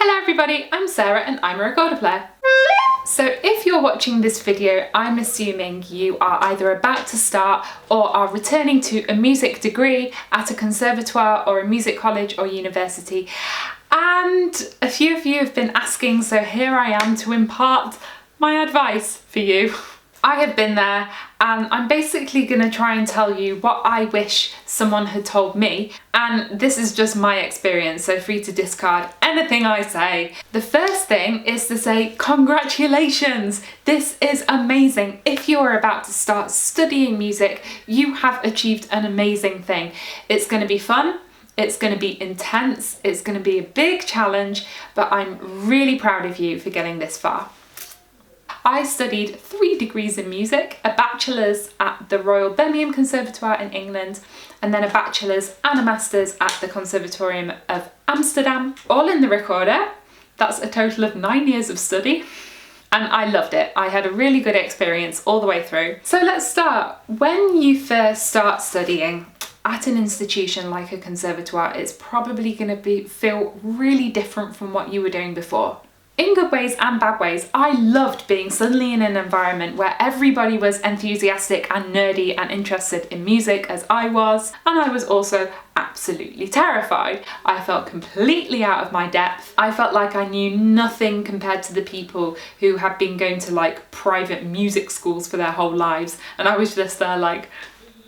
Hello everybody, I'm Sarah and I'm a recorder player. So if you're watching this video, I'm assuming you are either about to start or are returning to a music degree at a conservatoire or a music college or university. And a few of you have been asking, so here I am to impart my advice for you. I have been there and I'm basically going to try and tell you what I wish someone had told me, and this is just my experience, so free to discard anything I say. The first thing is to say congratulations, this is amazing. If you're about to start studying music, you have achieved an amazing thing. It's going to be fun, it's going to be intense, it's going to be a big challenge, but I'm really proud of you for getting this far. I studied 3 degrees in music, a bachelor's at the Royal Birmingham Conservatoire in England, and then a bachelor's and a master's at the Conservatorium of Amsterdam, all in the recorder. That's a total of 9 years of study, and I loved it. I had a really good experience all the way through. So let's start. When you first start studying at an institution like a conservatoire, it's probably going to feel really different from what you were doing before. In good ways and bad ways, I loved being suddenly in an environment where everybody was enthusiastic and nerdy and interested in music as I was, and I was also absolutely terrified. I felt completely out of my depth. I felt like I knew nothing compared to the people who had been going to like private music schools for their whole lives, and I was just there like,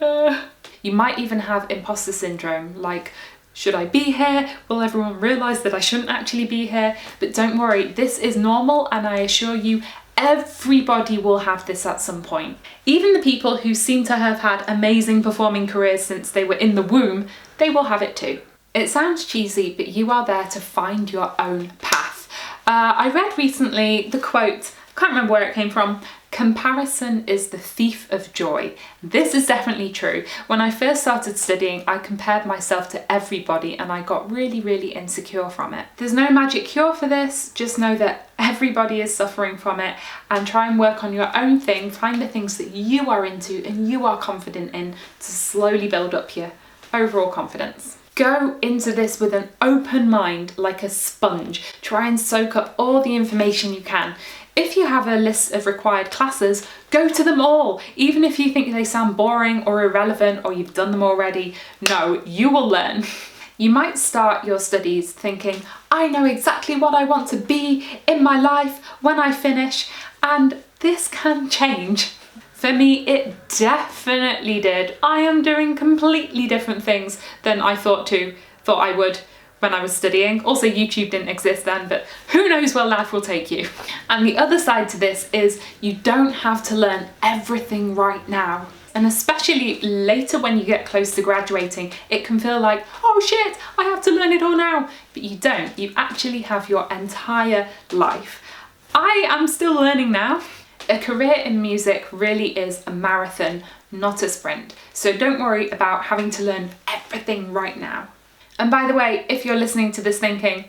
You might even have imposter syndrome, like, should I be here? Will everyone realise that I shouldn't actually be here? But don't worry, this is normal, and I assure you everybody will have this at some point. Even the people who seem to have had amazing performing careers since they were in the womb, they will have it too. It sounds cheesy, but you are there to find your own path. I read recently the quote, I can't remember where it came from, "Comparison is the thief of joy." This is definitely true. When I first started studying, I compared myself to everybody and I got really insecure from it. There's no magic cure for this, just know that everybody is suffering from it, and try and work on your own thing, find the things that you are into and you are confident in to slowly build up your overall confidence. Go into this with an open mind, like a sponge. Try and soak up all the information you can. If you have a list of required classes, go to them all. Even if you think they sound boring or irrelevant or you've done them already, no, you will learn. You might start your studies thinking, I know exactly what I want to be in my life when I finish, and this can change. For me, it definitely did. I am doing completely different things than I thought I would when I was studying. Also, YouTube didn't exist then, but who knows where life will take you. And the other side to this is you don't have to learn everything right now. And especially later when you get close to graduating, it can feel like, oh shit, I have to learn it all now. But you don't. You actually have your entire life. I am still learning now. A career in music really is a marathon, not a sprint. So don't worry about having to learn everything right now. And by the way, if you're listening to this thinking,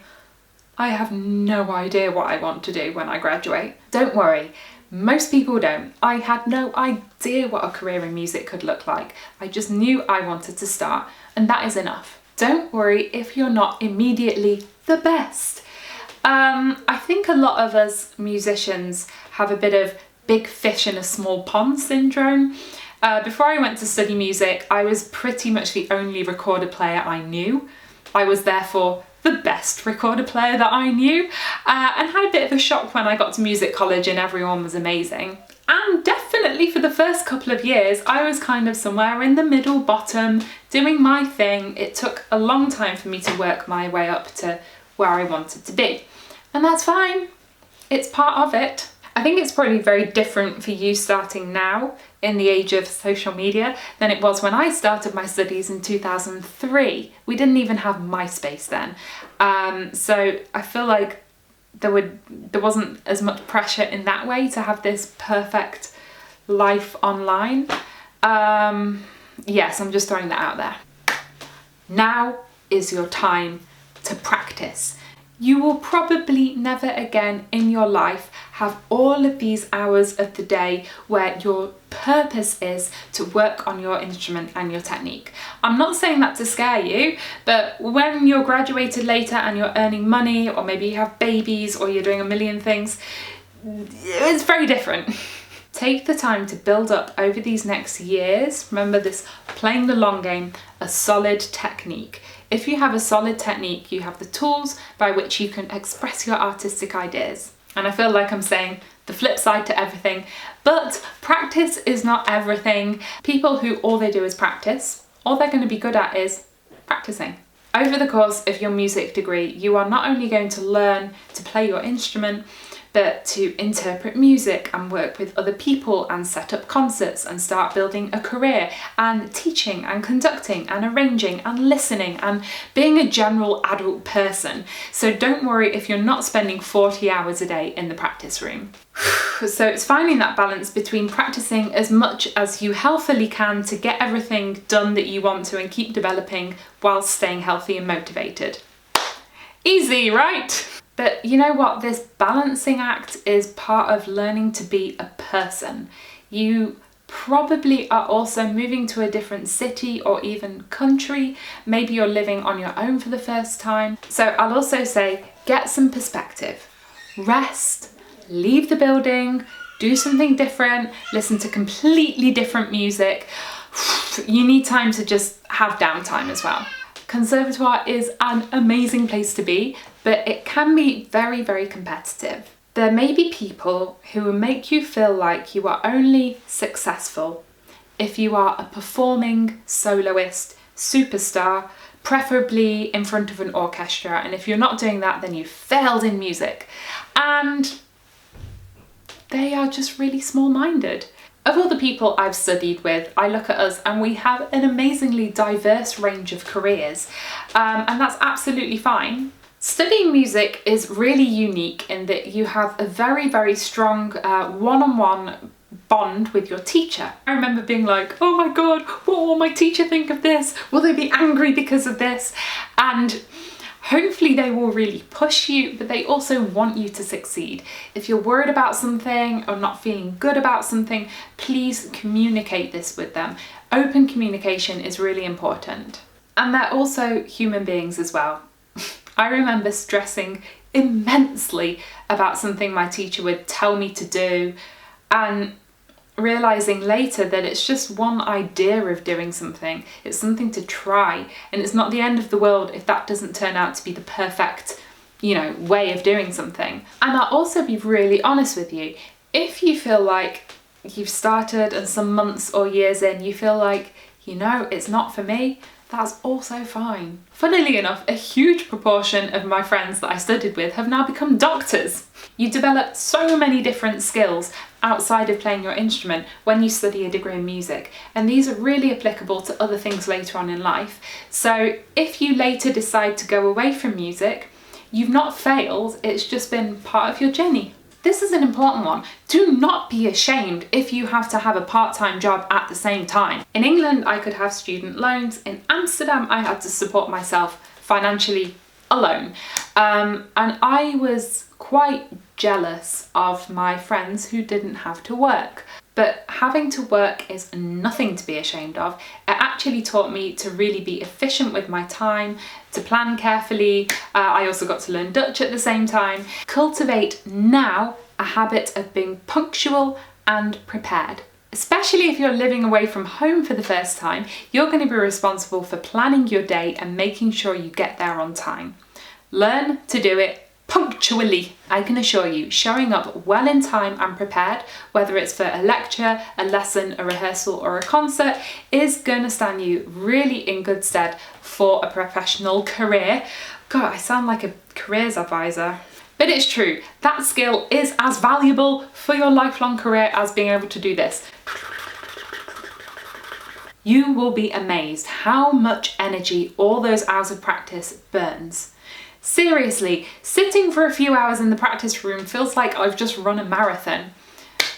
I have no idea what I want to do when I graduate, don't worry. Most people don't. I had no idea what a career in music could look like. I just knew I wanted to start, and that is enough. Don't worry if you're not immediately the best. I think a lot of us musicians have a bit of big fish in a small pond syndrome. Before I went to study music, I was pretty much the only recorder player I knew. I was therefore the best recorder player that I knew, and had a bit of a shock when I got to music college and everyone was amazing. And definitely for the first couple of years, I was kind of somewhere in the middle bottom, doing my thing. It took a long time for me to work my way up to where I wanted to be. And that's fine. It's part of it. I think it's probably very different for you starting now in the age of social media than it was when I started my studies in 2003. We didn't even have MySpace then. So I feel like there wasn't as much pressure in that way to have this perfect life online. Yes, I'm just throwing that out there. Now is your time to practice. You will probably never again in your life have all of these hours of the day where your purpose is to work on your instrument and your technique. I'm not saying that to scare you, but when you're graduated later and you're earning money, or maybe you have babies or you're doing a million things, it's very different. Take the time to build up over these next years, remember this, playing the long game, a solid technique. If you have a solid technique, you have the tools by which you can express your artistic ideas. And I feel like I'm saying the flip side to everything, but practice is not everything. People who all they do is practice, all they're going to be good at is practicing. Over the course of your music degree, you are not only going to learn to play your instrument, but to interpret music and work with other people and set up concerts and start building a career and teaching and conducting and arranging and listening and being a general adult person. So don't worry if you're not spending 40 hours a day in the practice room. So it's finding that balance between practicing as much as you healthily can to get everything done that you want to and keep developing whilst staying healthy and motivated. Easy, right? But you know what? This balancing act is part of learning to be a person. You probably are also moving to a different city or even country. Maybe you're living on your own for the first time. So I'll also say, get some perspective. Rest, leave the building, do something different, listen to completely different music. You need time to just have downtime as well. Conservatoire is an amazing place to be, but it can be very, very competitive. There may be people who will make you feel like you are only successful if you are a performing soloist, superstar, preferably in front of an orchestra, and if you're not doing that, then you've failed in music. And they are just really small-minded. Of all the people I've studied with, I look at us and we have an amazingly diverse range of careers, and that's absolutely fine. Studying music is really unique in that you have a very, very strong one-on-one bond with your teacher. I remember being like, oh my God, what will my teacher think of this? Will they be angry because of this? And hopefully they will really push you, but they also want you to succeed. If you're worried about something or not feeling good about something, please communicate this with them. Open communication is really important. And they're also human beings as well. I remember stressing immensely about something my teacher would tell me to do and realizing later that it's just one idea of doing something. It's something to try, and it's not the end of the world if that doesn't turn out to be the perfect, way of doing something. And I'll also be really honest with you. If you feel like you've started and some months or years in, you feel like, it's not for me, that's also fine. Funnily enough, a huge proportion of my friends that I studied with have now become doctors. You develop so many different skills outside of playing your instrument when you study a degree in music, and these are really applicable to other things later on in life. So if you later decide to go away from music, you've not failed, it's just been part of your journey. This is an important one. Do not be ashamed if you have to have a part-time job at the same time. In England, I could have student loans. In Amsterdam, I had to support myself financially alone. And I was quite jealous of my friends who didn't have to work. But having to work is nothing to be ashamed of. It actually taught me to really be efficient with my time, to plan carefully. I also got to learn Dutch at the same time. Cultivate now a habit of being punctual and prepared. Especially if you're living away from home for the first time, you're going to be responsible for planning your day and making sure you get there on time. Learn to do it punctually. I can assure you, showing up well in time and prepared, whether it's for a lecture, a lesson, a rehearsal or a concert, is going to stand you really in good stead for a professional career. God, I sound like a careers advisor. But it's true, that skill is as valuable for your lifelong career as being able to do this. You will be amazed how much energy all those hours of practice burns. Seriously, sitting for a few hours in the practice room feels like I've just run a marathon.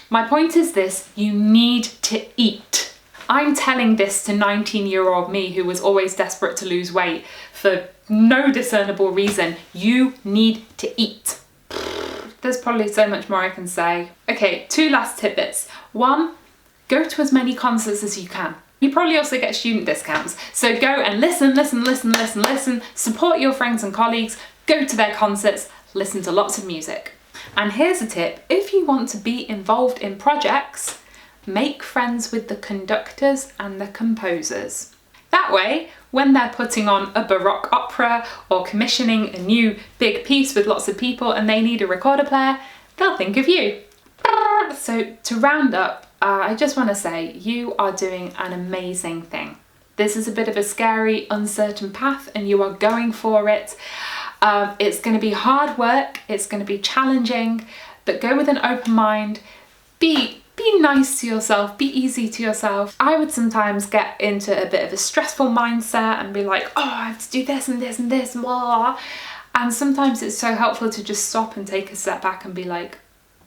My point is this, you need to eat. I'm telling this to 19-year-old me who was always desperate to lose weight for no discernible reason. You need to eat. There's probably so much more I can say. Okay, 2 last tidbits. 1, go to as many concerts as you can. You probably also get student discounts. So go and listen, support your friends and colleagues, go to their concerts, listen to lots of music. And here's a tip, if you want to be involved in projects, make friends with the conductors and the composers. That way, when they're putting on a Baroque opera or commissioning a new big piece with lots of people and they need a recorder player, they'll think of you. So to round up, I just want to say you are doing an amazing thing. This is a bit of a scary, uncertain path and you are going for it. It's going to be hard work, it's going to be challenging, but go with an open mind. Be nice to yourself, be easy to yourself. I would sometimes get into a bit of a stressful mindset and be like, oh, I have to do this and this and this, blah. And sometimes it's so helpful to just stop and take a step back and be like,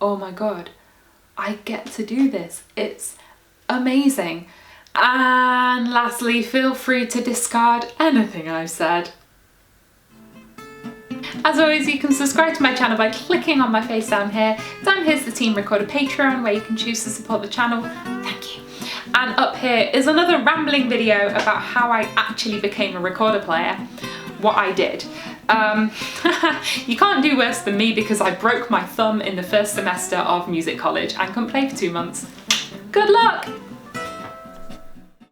oh my God, I get to do this. It's amazing. And lastly, feel free to discard anything I've said. As always, you can subscribe to my channel by clicking on my face down here. Down here's the Team Recorder Patreon where you can choose to support the channel. Thank you. And up here is another rambling video about how I actually became a recorder player, what I did. You can't do worse than me because I broke my thumb in the first semester of music college and couldn't play for 2 months. Good luck!